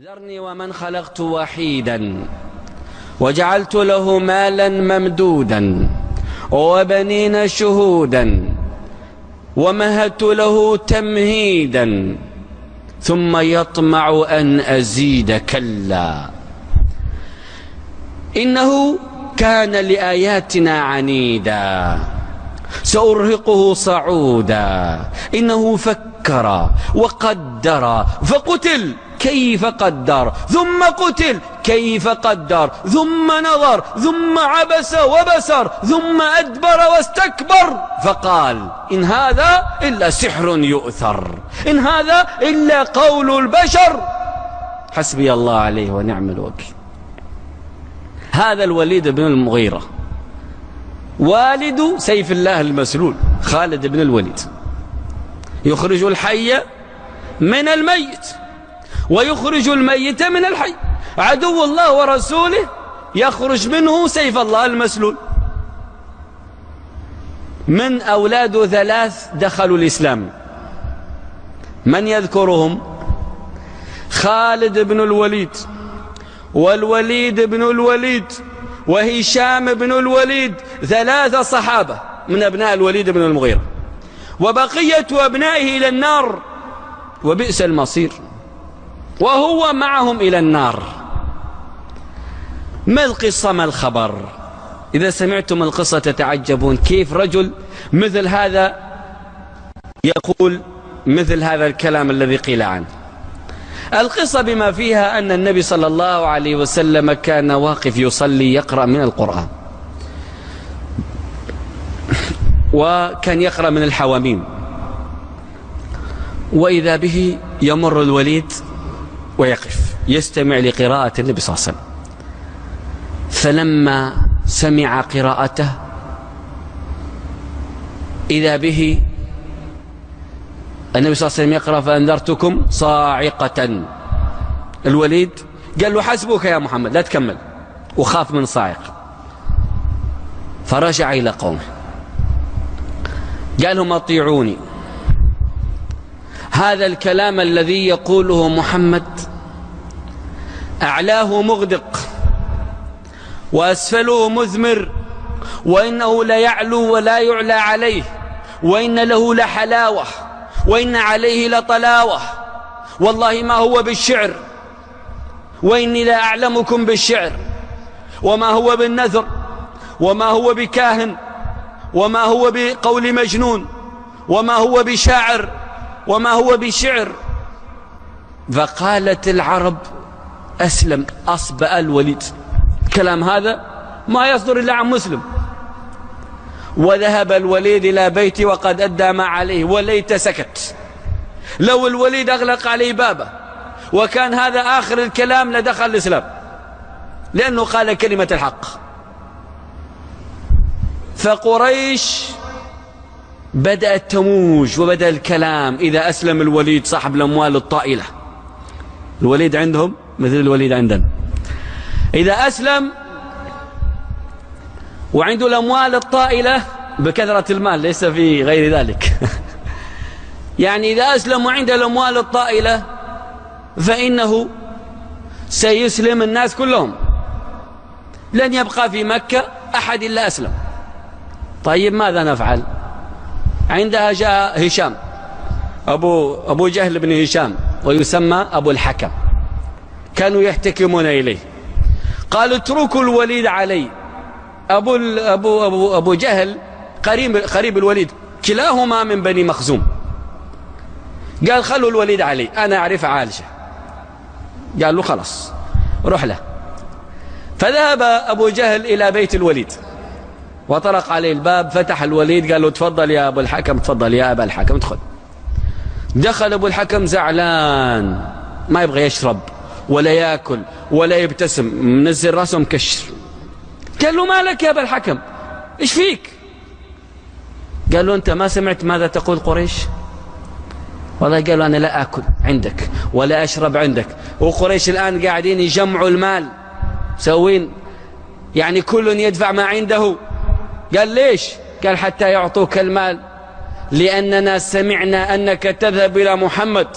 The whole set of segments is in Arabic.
ذرني ومن خلقت وحيدا وجعلت له مالا ممدودا وبنين شهودا ومهدت له تمهيدا ثم يطمع أن أزيد كلا إنه كان لآياتنا عنيدا سأرهقه صعودا إنه فكر وقدر فقتل كيف قدر ثم قتل كيف قدر ثم نظر ثم عبس وبسر ثم أدبر واستكبر فقال إن هذا إلا سحر يؤثر إن هذا إلا قول البشر حسبي الله عليه ونعم الوكيل. هذا الوليد بن المغيرة والد سيف الله المسلول خالد بن الوليد يخرج الحي من الميت ويخرج الميت من الحي. عدو الله ورسوله يخرج منه سيف الله المسلول. من أولاده 3 دخلوا الإسلام، من يذكرهم؟ خالد بن الوليد والوليد بن الوليد وهشام بن الوليد، 3 صحابة من أبناء الوليد بن المغيرة، وبقية أبنائه إلى النار وبئس المصير وهو معهم إلى النار. ما القصة ما الخبر؟ إذا سمعتم القصة تتعجبون كيف رجل مثل هذا يقول مثل هذا الكلام الذي قيل عنه. القصة بما فيها أن النبي صلى الله عليه وسلم كان واقف يصلي يقرأ من القرآن، وكان يقرأ من الحواميم، وإذا به يمر الوليد ويقف يستمع لقراءة النبي صلى الله عليه وسلم. فلما سمع قراءته إذا به النبي صلى الله عليه وسلم يقرأ فأنذرتكم صاعقة. الوليد قال له حسبك يا محمد لا تكمل، وخاف من صاعقة، فرجع إلى قومه قال لهم أطيعوني، هذا الكلام الذي يقوله محمد أعلاه مغدق وأسفله مثمر، وإنه لا يعلو ولا يعلى عليه، وإن له لحلاوة وإن عليه لطلاوة، والله ما هو بالشعر، وإني لا أعلمكم بالشعر، وما هو بالنثر، وما هو بكاهن، وما هو بقول مجنون، وما هو بشاعر، وما هو بشعر. فقالت العرب أسلم، أصبأ الوليد، كلام هذا ما يصدر إلا عن مسلم. وذهب الوليد إلى بيته وقد أدى ما عليه، وليت سكت. لو الوليد أغلق عليه بابه وكان هذا آخر الكلام لدخل الإسلام، لأنه قال كلمة الحق. فقريش بدأت تموج وبدأ الكلام إذا أسلم الوليد صاحب الأموال الطائلة. الوليد عندهم مثل الوليد عندنا، إذا أسلم وعنده الأموال الطائلة بكثرة المال ليس في غير ذلك يعني إذا أسلم وعنده الأموال الطائلة فإنه سيسلم الناس كلهم، لن يبقى في مكة أحد إلا أسلم. طيب ماذا نفعل؟ عندها جاء هشام أبو جهل بن هشام ويسمى أبو الحكم، كانوا يحتكمون إليه، قالوا اتركوا الوليد علي. أبو جهل قريب الوليد، كلاهما من بني مخزوم، قال خلوا الوليد علي أنا أعرف عالجه. قال له خلاص روح له. فذهب أبو جهل إلى بيت الوليد وطرق عليه الباب، فتح الوليد قال له تفضل يا أبو الحكم، تفضل يا أبا الحكم ادخل. دخل أبو الحكم زعلان، ما يبغى يشرب ولا يأكل ولا يبتسم، منزل راسه مكشر. قال له ما لك يا أبا الحكم إيش فيك؟ قال له أنت ما سمعت ماذا تقول قريش؟ والله قال له أنا لا أكل عندك ولا أشرب عندك، وقريش الآن قاعدين يجمعوا المال سوين، يعني كل يدفع ما عنده. قال ليش؟ قال حتى يعطوك المال، لأننا سمعنا أنك تذهب إلى محمد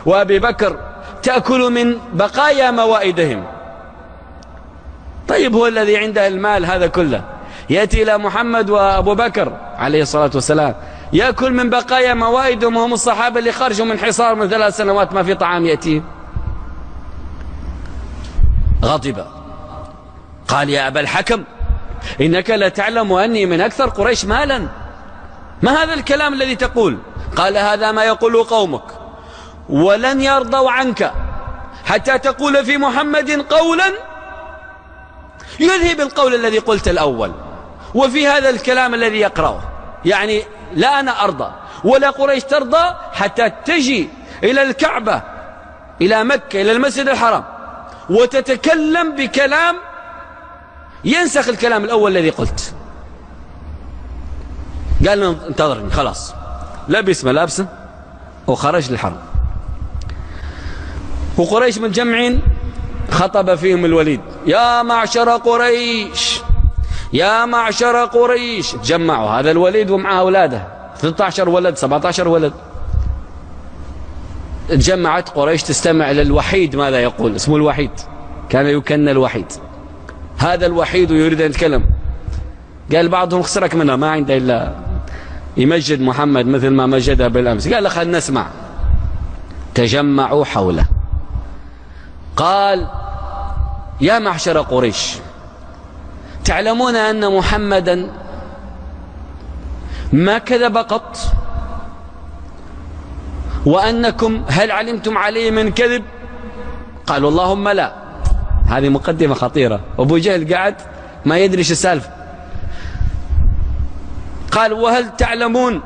وأبي بكر تأكل من بقايا موائدهم. طيب هو الذي عنده المال هذا كله يأتي إلى محمد وأبو بكر عليه الصلاة والسلام يأكل من بقايا موائدهم، وهم الصحابة اللي خرجوا من حصار من 3 سنوات ما في طعام يأتيهم. غضب قال يا أبا الحكم إنك لا تعلم أني من أكثر قريش مالا، ما هذا الكلام الذي تقول؟ قال هذا ما يقول قومك ولن يرضوا عنك حتى تقول في محمد قولا يذهب القول الذي قلت الأول، وفي هذا الكلام الذي يقرأه. يعني لا أنا أرضى ولا قريش ترضى حتى تجي إلى الكعبة إلى مكة إلى المسجد الحرام وتتكلم بكلام ينسخ الكلام الأول الذي قلت. قال له انتظرني. خلاص لبس ملابسه وخرج للحرم، وقريش متجمعين. خطب فيهم الوليد يا معشر قريش يا معشر قريش. تجمعوا هذا الوليد ومعه أولاده 13 ولد 17 ولد. تجمعت قريش تستمع للوحيد ماذا يقول. اسمه الوحيد، كان يكنى الوحيد. هذا الوحيد يريد أن يتكلم. قال بعضهم خسرك منها ما عنده إلا يمجد محمد مثل ما مجدها بالأمس. قال خلنا نسمع. تجمعوا حوله. قال يا معشر قريش تعلمون أن محمدا ما كذب قط، وأنكم هل علمتم عليه من كذب؟ قالوا اللهم لا. هذه مقدمة خطيرة. أبو جهل قاعد ما يدري ايش السالفة. قال وهل تعلمون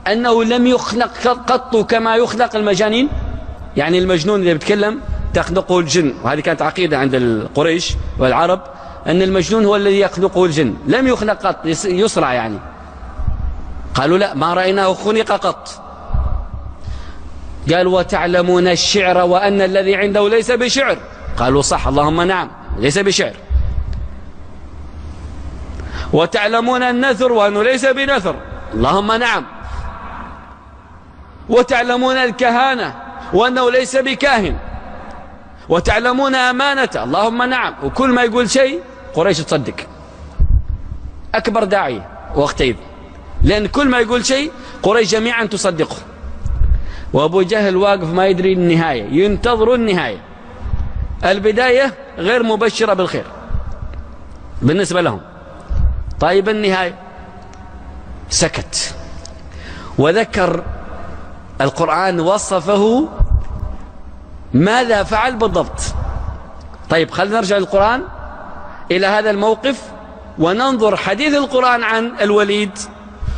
أنه لم يخلق قط كما يخلق المجانين؟ يعني المجنون اللي بيتكلم تخلقه الجن، وهذه كانت عقيدة عند القريش والعرب أن المجنون هو الذي يخلقه الجن، لم يخلق قط يصرع يعني. قالوا لا ما رأيناه خلق قط. قال وتعلمون الشعر وأن الذي عنده ليس بشعر؟ قالوا صح اللهم نعم ليس بشعر. وتعلمون النثر وأنه ليس بنثر؟ اللهم نعم. وتعلمون الكهانة وأنه ليس بكاهن؟ وتعلمون أمانته؟ اللهم نعم. وكل ما يقول شيء قريش تصدق. أكبر داعية وقتئذ، لأن كل ما يقول شيء قريش جميعا تصدقه. وأبو جهل واقف ما يدري النهاية، ينتظر النهاية. البداية غير مبشرة بالخير بالنسبة لهم. طيب النهاية سكت. وذكر القرآن وصفه ماذا فعل بالضبط. طيب خلينا نرجع للقرآن إلى هذا الموقف وننظر حديث القرآن عن الوليد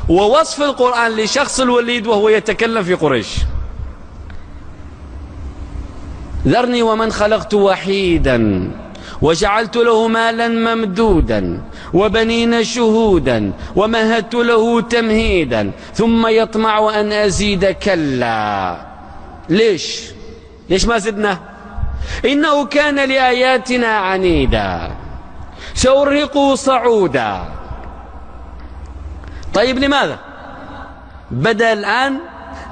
ووصف القرآن لشخص الوليد وهو يتكلم في قريش. ذرني ومن خلقت وحيدا وجعلت له مالا ممدودا وبنين شهودا ومهدت له تمهيدا ثم يطمع أن أزيد كلا. ليش ما زدنا؟ إنه كان لآياتنا عنيدا سأرهقه صعودا. طيب لماذا بدأ الآن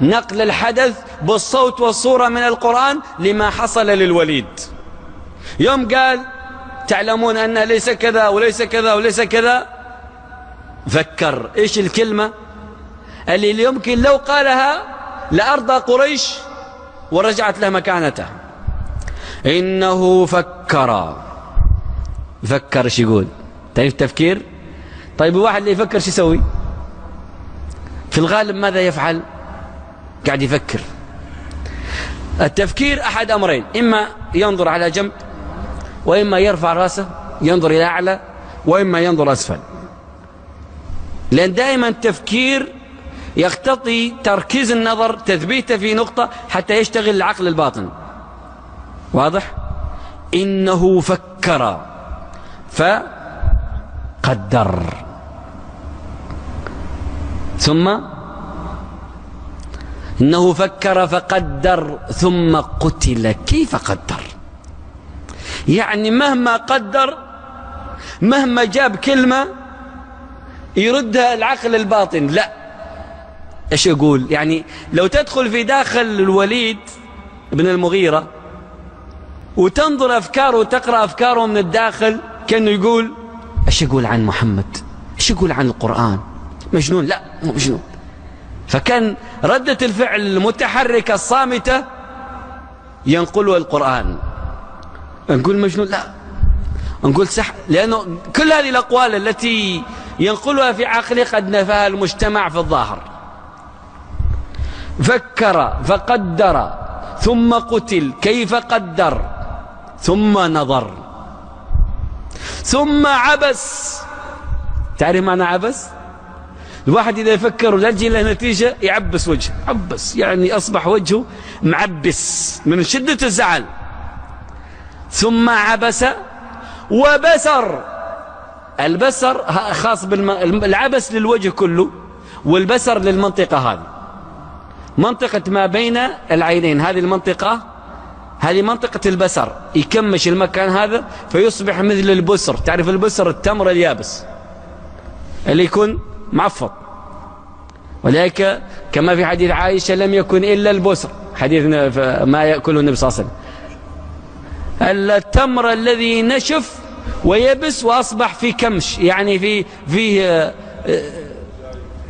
نقل الحدث بالصوت والصورة من القرآن لما حصل للوليد؟ يوم قال تعلمون أن ليس كذا وليس كذا وليس كذا، فكر إيش الكلمة اللي يمكن لو قالها لأرضى قريش ورجعت له مكانته. إنه فكر إيش يقول؟ تعرف تفكير؟ طيب الواحد اللي يفكر شو يسوي؟ في الغالب ماذا يفعل؟ قاعد يفكر. التفكير أحد أمرين، إما ينظر على جنب، وإما يرفع رأسه ينظر إلى أعلى، وإما ينظر أسفل. لأن دائما التفكير يقتضي تركيز النظر، تثبيته في نقطة حتى يشتغل العقل الباطن. واضح؟ إنه فكر فقدر ثم إنه فكر فقدر ثم قتل كيف قدر. يعني مهما قدر، مهما جاب كلمة يردها العقل الباطن لا. ايش يقول؟ يعني لو تدخل في داخل الوليد بن المغيرة وتنظر أفكاره وتقرأ أفكاره من الداخل، كأنه يقول إيش يقول عن محمد، إيش يقول عن القرآن، مجنون؟ لا مو مجنون. فكان ردة الفعل المتحركة الصامتة ينقلها القرآن. نقول مجنون؟ لا، نقول صح، لأنه كل هذه الأقوال التي ينقلها في عقله قد نفاها المجتمع في الظاهر. فكر فقدر ثم قتل كيف قدر ثم نظر ثم عبس. تعرف معنى عبس؟ الواحد إذا يفكر ولا تجي له نتيجة يعبس وجهه، عبس يعني أصبح وجهه معبس من شدة الزعل. ثم عبس وبسر. البسر خاص العبس للوجه كله، والبسر للمنطقة هذه، منطقة ما بين العينين. هذه المنطقة هذه منطقة البسر، يكمش المكان هذا فيصبح مثل البسر. تعرف البسر؟ التمر اليابس اللي يكون معفط. ولذلك كما في حديث عائشة لم يكن إلا البسر، حديث ما يأكله النبي صلى الله عليه وسلم، التمر الذي نشف ويبس وأصبح في كمش، يعني في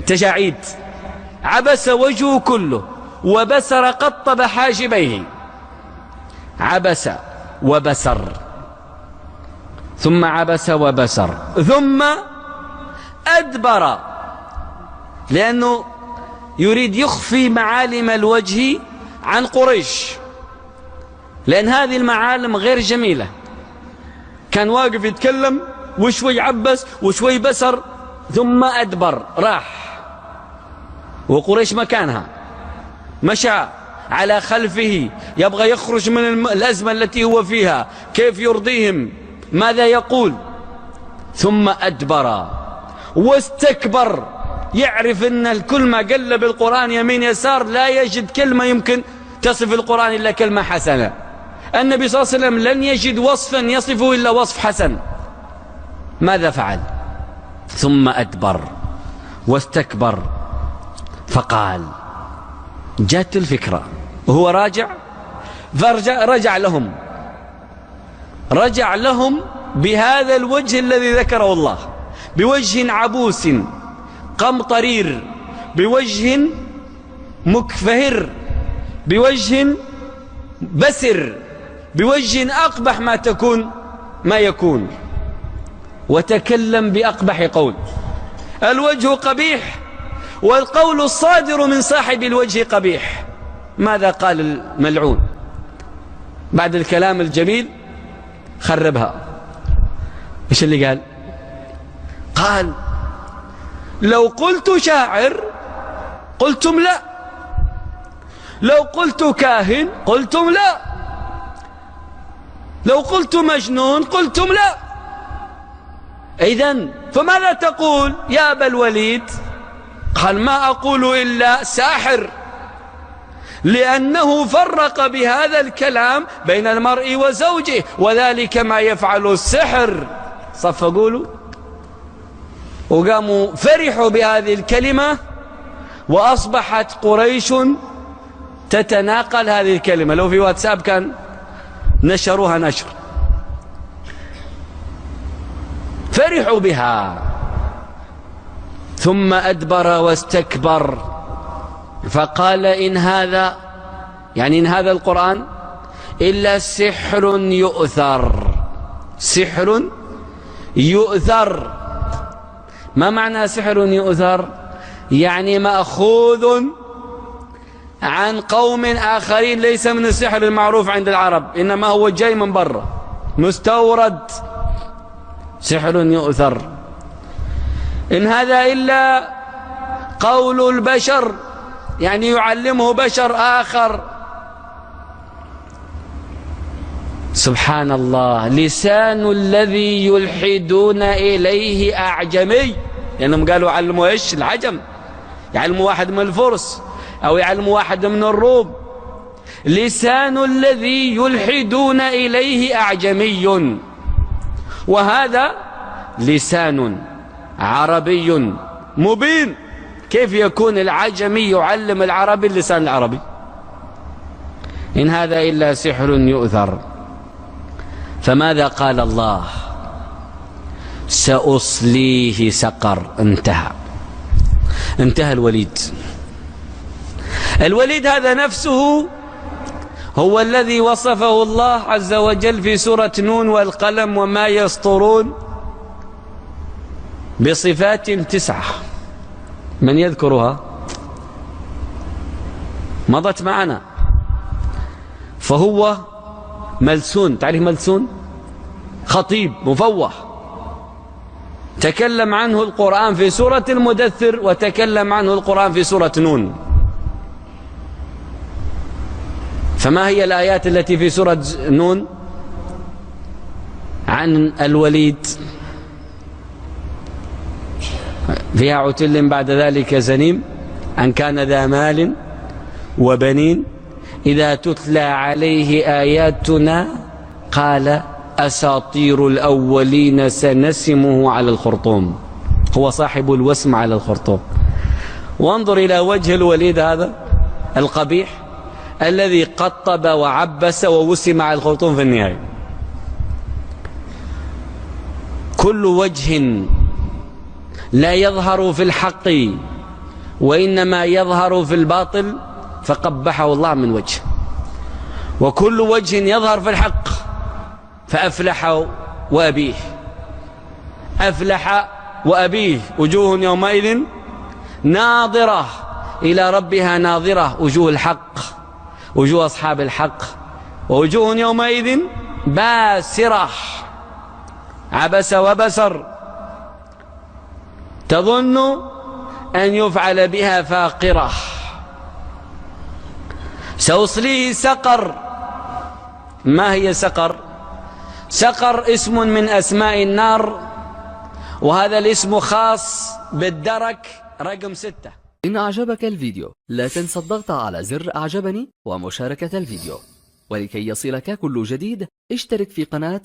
تجاعيد. عبس وجهه كله وبسر قطب حاجبيه. عبس وبسر، ثم عبس وبسر ثم أدبر، لأنه يريد يخفي معالم الوجه عن قريش، لأن هذه المعالم غير جميلة. كان واقف يتكلم وشوي عبس وشوي بسر ثم أدبر، راح، وقريش مكانها، مشى على خلفه يبغى يخرج من الأزمة التي هو فيها، كيف يرضيهم، ماذا يقول. ثم أدبر واستكبر، يعرف أن كل ما قلب القرآن يمين يسار لا يجد كلمة يمكن تصف القرآن إلا كلمة حسنة. النبي صلى الله عليه وسلم لن يجد وصفا يصفه إلا وصف حسن. ماذا فعل؟ ثم أدبر واستكبر فقال، جاءت الفكرة وهو راجع، رجع لهم بهذا الوجه الذي ذكره الله، بوجه عبوس قمطرير، بوجه مكفهر، بوجه بسر، بوجه أقبح ما يكون، وتكلم بأقبح قول. الوجه قبيح والقول الصادر من صاحب الوجه قبيح. ماذا قال الملعون بعد الكلام الجميل؟ خربها. ايش اللي قال؟ قال لو قلت شاعر قلتم لا، لو قلت كاهن قلتم لا، لو قلت مجنون قلتم لا، إذن فماذا تقول يا أبا الوليد؟ قال ما أقول إلا ساحر، لأنه فرق بهذا الكلام بين المرء وزوجه، وذلك ما يفعل السحر. صفقوا له وقاموا فرحوا بهذه الكلمة، وأصبحت قريش تتناقل هذه الكلمة. لو في واتساب كان نشروها نشر، فرحوا بها. ثم أدبر واستكبر فقال إن هذا، يعني إن هذا القرآن إلا سحر يؤثر. سحر يؤثر. ما معنى سحر يؤثر؟ يعني مأخوذ عن قوم آخرين، ليس من السحر المعروف عند العرب، إنما هو جاي من برا، مستورد. سحر يؤثر. إن هذا إلا قول البشر، يعني يعلمه بشر آخر. سبحان الله. لسان الذي يلحدون إليه أعجمي، لأنهم قالوا علموا إيش؟ العجم، يعلموا واحد من الفرس أو يعلموا واحد من الروم. لسان الذي يلحدون إليه أعجمي، وهذا لسان عربي مبين. كيف يكون العجمي يعلم العربي اللسان العربي؟ إن هذا إلا سحر يؤثر. فماذا قال الله؟ سأصليه سقر. انتهى الوليد. الوليد هذا نفسه هو الذي وصفه الله عز وجل في سورة نون والقلم وما يسطرون بصفات 9. من يذكرها؟ مضت معنا. فهو ملسون. تعرف ملسون؟ خطيب مفوه، تكلم عنه القرآن في سورة المدثر وتكلم عنه القرآن في سورة نون. فما هي الآيات التي في سورة نون عن الوليد؟ فيها عتل بعد ذلك زنيم أن كان ذا مال وبنين إذا تتلى عليه آياتنا قال أساطير الأولين سنسمه على الخرطوم. هو صاحب الوسم على الخرطوم. وانظر إلى وجه الوليد هذا القبيح الذي قطب وعبس ووسم على الخرطوم في النهاية. كل وجه لا يظهر في الحق وإنما يظهر في الباطل فقبحه الله من وجه، وكل وجه يظهر في الحق فأفلح وأبيه. أفلح وأبيه. وجوه يومئذ ناظرة إلى ربها ناظرة. وجوه الحق، وجوه أصحاب الحق. ووجوه يومئذ باسرة عبس وبسر تظن أن يفعل بها فاقرة. سأصليه سقر. ما هي سقر؟ سقر اسم من أسماء النار، وهذا الاسم خاص بالدرك رقم 6. إن أعجبك الفيديو لا تنسى الضغط على زر أعجبني ومشاركة الفيديو، ولكي يصلك كل جديد اشترك في قناة